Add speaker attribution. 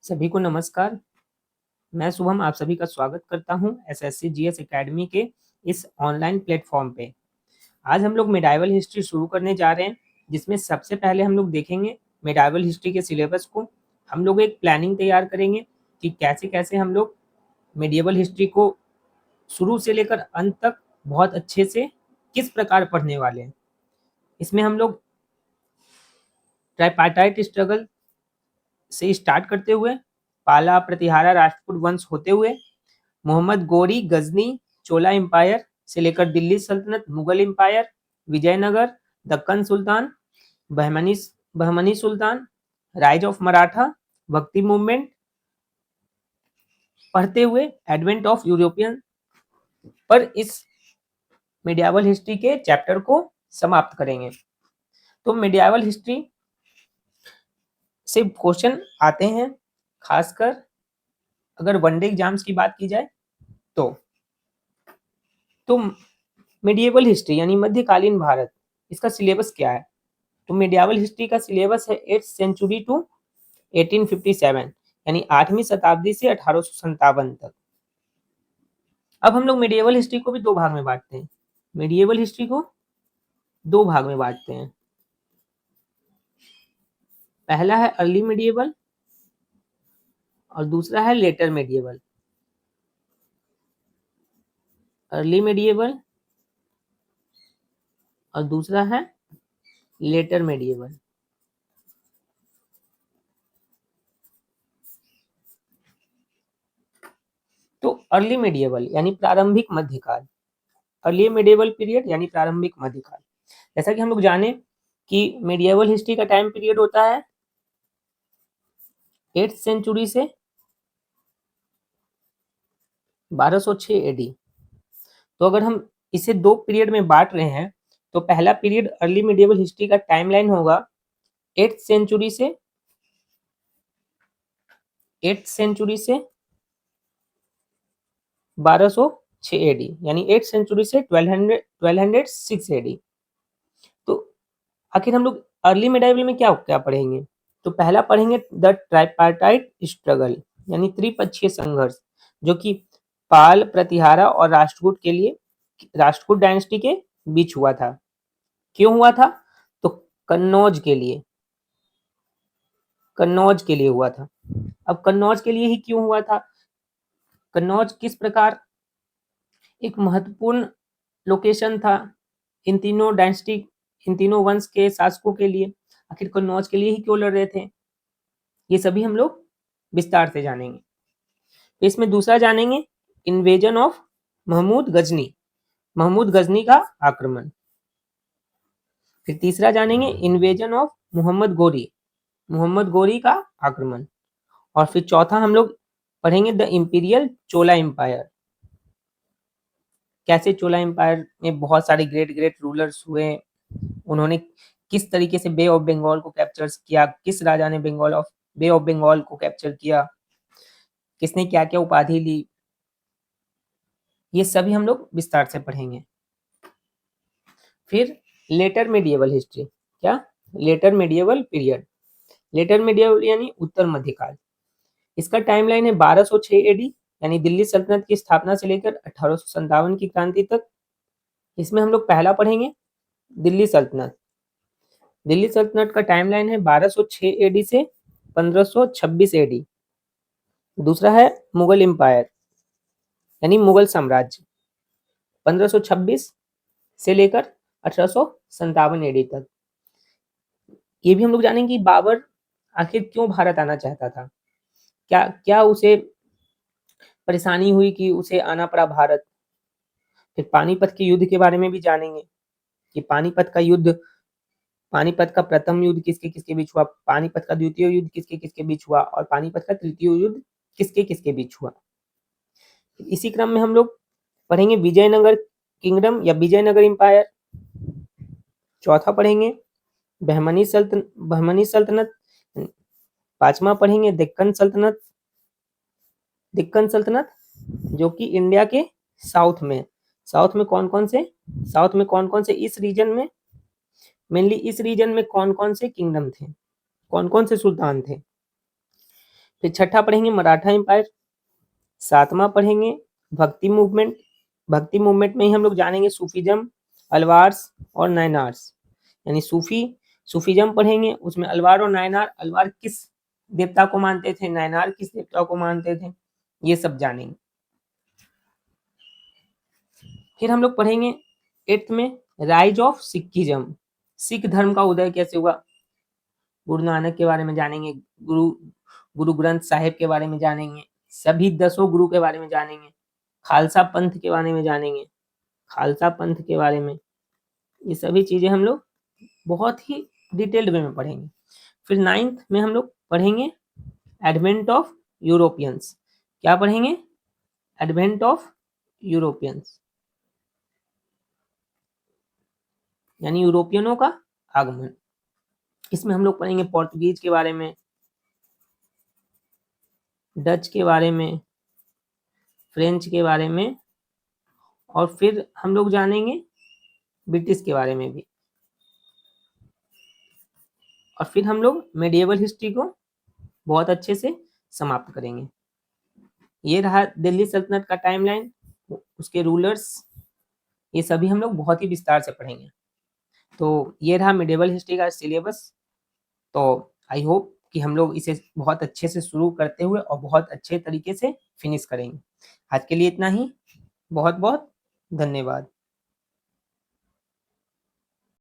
Speaker 1: सभी को नमस्कार। मैं शुभम आप सभी का स्वागत करता हूं एसएससी जीएस एकेडमी के इस ऑनलाइन प्लेटफॉर्म पे। आज हम लोग मेडाइवल हिस्ट्री शुरू करने जा रहे हैं, जिसमें सबसे पहले हम लोग देखेंगे मेडाइवल हिस्ट्री के सिलेबस को। हम लोग एक प्लानिंग तैयार करेंगे कि कैसे-कैसे हम लोग मेडिएवल हिस्ट्री को शुरू से लेकर अंत तक बहुत अच्छे से किस प्रकार पढ़ने वाले हैं। इसमें हम लोग ट्राइपार्टाइट स्ट्रगल से स्टार्ट करते हुए पाला, प्रतिहारा, राजपूत वंश होते हुए मोहम्मद गोरी, गजनी, चोला एम्पायर से लेकर दिल्ली सल्तनत, मुगल एम्पायर, विजयनगर, दक्कन सुल्तान, बहमनी बहमनी सुल्तान, rise of Maratha, Bhakti movement पढ़ते हुए एडवेंट ऑफ यूरोपियन पर इस मेडियावल हिस्ट्री के चैप्टर को समाप्त करेंगे। तो मेडियावल हिस्ट्री से क्वेश्चन आते हैं, खासकर अगर वनडे एग्जाम्स की बात की जाए तो मेडिएवल हिस्ट्री यानी मध्यकालीन भारत, इसका सिलेबस क्या है? तो मेडिएवल हिस्ट्री का सिलेबस है 8th सेंचुरी टू 1857 यानी 8वीं शताब्दी से 1857 तक। अब हम लोग मेडिएवल हिस्ट्री को भी दो भाग में बांटते हैं। मेडिएवल हिस्ट्री को दो भाग में बांटते हैं। पहला है अर्ली मेडिएवल और दूसरा है लेटर मेडिएवल। अर्ली मेडिएवल और दूसरा है लेटर मेडिएवल। तो अर्ली मेडिएवल यानी प्रारंभिक मध्यकाल, अर्ली मेडिएवल पीरियड यानी प्रारंभिक मध्यकाल। जैसा कि हम लोग जाने कि मेडिएवल हिस्ट्री का टाइम पीरियड होता है 8th सेंचुरी से 1206 एडी। तो अगर हम इसे दो पीरियड में बांट रहे हैं तो पहला पीरियड अर्ली मेडिएवल हिस्ट्री का टाइमलाइन होगा 8th सेंचुरी से 1206 एडी यानी 8th सेंचुरी से 1206 एडी। तो आखिर हम लोग अर्ली मेडिएवल में क्या क्या पढ़ेंगे? तो पहला पढ़ेंगे द ट्राइपार्टाइट स्ट्रगल यानी त्रिपक्षीय संघर्ष, जो कि पाल, प्रतिहारा और राष्ट्रकूट डायनेस्टी के बीच हुआ था। क्यों हुआ था? तो कन्नौज के लिए हुआ था। अब कन्नौज के लिए ही क्यों हुआ था? कन्नौज किस प्रकार एक महत्वपूर्ण लोकेशन था इन तीनों वंश के शासकों के लिए। आखिर कन्नौज के लिए ही क्यों लड़ रहे थे? ये सभी हम लोग विस्तार से जानेंगे। तो इसमें दूसरा जानेंगे इन्वेजन ऑफ महमूद गजनी का आक्रमण। फिर तीसरा जानेंगे इन्वेजन ऑफ मोहम्मद गोरी का आक्रमण। और फिर चौथा हम लोग पढ़ेंगे द इंपीरियल चोला एम्पायर। कैसे चोला एम्पायर में बहुत सारे ग्रेट रूलर्स हुए, उन्होंने किस तरीके से बे ऑफ बंगाल को कैप्चर किया, किस राजा ने बे ऑफ बंगाल को कैप्चर किया, किसने क्या क्या उपाधि ली, ये सभी हम लोग विस्तार से पढ़ेंगे। फिर लेटर मेडिएवल हिस्ट्री, क्या? Later medieval period. Later medieval यानी उत्तर मध्यकाल। इसका टाइमलाइन है 1206 एडी यानी दिल्ली सल्तनत की स्थापना से लेकर 1857 की क्रांति तक। इसमें हम लोग पहला पढ़ेंगे दिल्ली सल्तनत का टाइमलाइन है 1206 एडी से 1526 एडी। दूसरा है मुगल एम्पायर यानी मुगल साम्राज्य 1526 से लेकर 1857 एडी तक। ये भी हम लोग जानेंगे कि बाबर आखिर क्यों भारत आना चाहता था, क्या उसे परेशानी हुई कि उसे आना पड़ा भारत। फिर पानीपत के युद्ध के बारे में भी जानेंगे कि पानीपत का प्रथम युद्ध किसके किसके बीच हुआ, पानीपत का द्वितीय युद्ध किसके किसके बीच हुआ और पानीपत का तृतीय युद्ध किसके किसके बीच हुआ। इसी क्रम में हम लोग पढ़ेंगे विजयनगर किंगडम या विजयनगर एम्पायर। चौथा पढ़ेंगे बहमनी सल्तनत। पांचवा पढ़ेंगे दिक्कन सल्तनत जो कि इंडिया के साउथ में कौन कौन से इस रीजन में, मेनली इस रीजन में कौन कौन से किंगडम थे, कौन कौन से सुल्तान थे। फिर छठा पढ़ेंगे मराठा एम्पायर। सातवां पढ़ेंगे भक्ति मूवमेंट। भक्ति मूवमेंट में ही हम लोग जानेंगे सूफीज्म, अलवार्स और नायनार्स। यानी सूफीज्म पढ़ेंगे, उसमें अलवार और नायनार, अलवार किस देवता को मानते थे, नायनार किस देवता को मानते थे, ये सब जानेंगे। फिर हम लोग पढ़ेंगे 8th में राइज ऑफ सिखिज्म। सिख धर्म का उदय कैसे हुआ, गुरु नानक के बारे में जानेंगे, गुरु ग्रंथ साहिब के बारे में जानेंगे, सभी 10 गुरु के बारे में जानेंगे, खालसा पंथ के बारे में जानेंगे, खालसा पंथ के बारे में, ये सभी चीजें हम लोग बहुत ही डिटेल्ड वे में पढ़ेंगे। फिर 9th में हम लोग पढ़ेंगे एडवेंट ऑफ यूरोपियंस। क्या पढ़ेंगे, एडवेंट ऑफ यूरोपियंस, यानी यूरोपियनों का आगमन। इसमें हम लोग पढ़ेंगे पोर्तुगीज के बारे में, डच के बारे में, फ्रेंच के बारे में, और फिर हम लोग जानेंगे ब्रिटिश के बारे में भी। और फिर हम लोग मेडिएवल हिस्ट्री को बहुत अच्छे से समाप्त करेंगे। ये रहा दिल्ली सल्तनत का टाइमलाइन, उसके रूलर्स, ये सभी हम लोग बहुत ही विस्तार से पढ़ेंगे। तो ये रहा मेडिएवल हिस्ट्री का सिलेबस। तो आई होप कि हम लोग इसे बहुत अच्छे से शुरू करते हुए और बहुत अच्छे तरीके से फिनिश करेंगे। आज के लिए इतना ही, बहुत बहुत धन्यवाद।